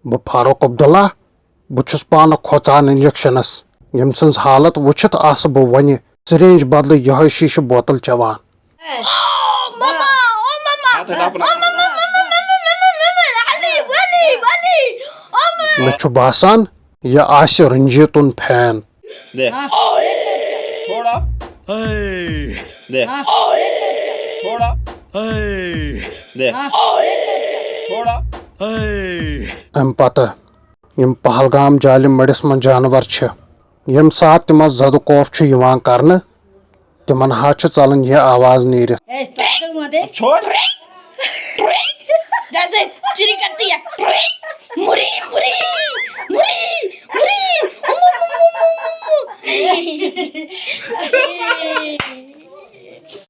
बह फारूक अब्दुल्ला बुछुस पान खोचान इंजेक्शनस यम सन्स हालत वुछित आस बह वन सिरेंज बदल यह शीश बोतल चवान मे छु बासान यह आस रंजीतुन फैन अम पत यम पहलगाम जालिम मड़िस मन जानवर छ यम सात तिम जद खौफ छु यिवान करन तिमन हा छु चलन यह आवाज नीरित जैसे चिरी करती है मुरी मुरी मुरी मुरी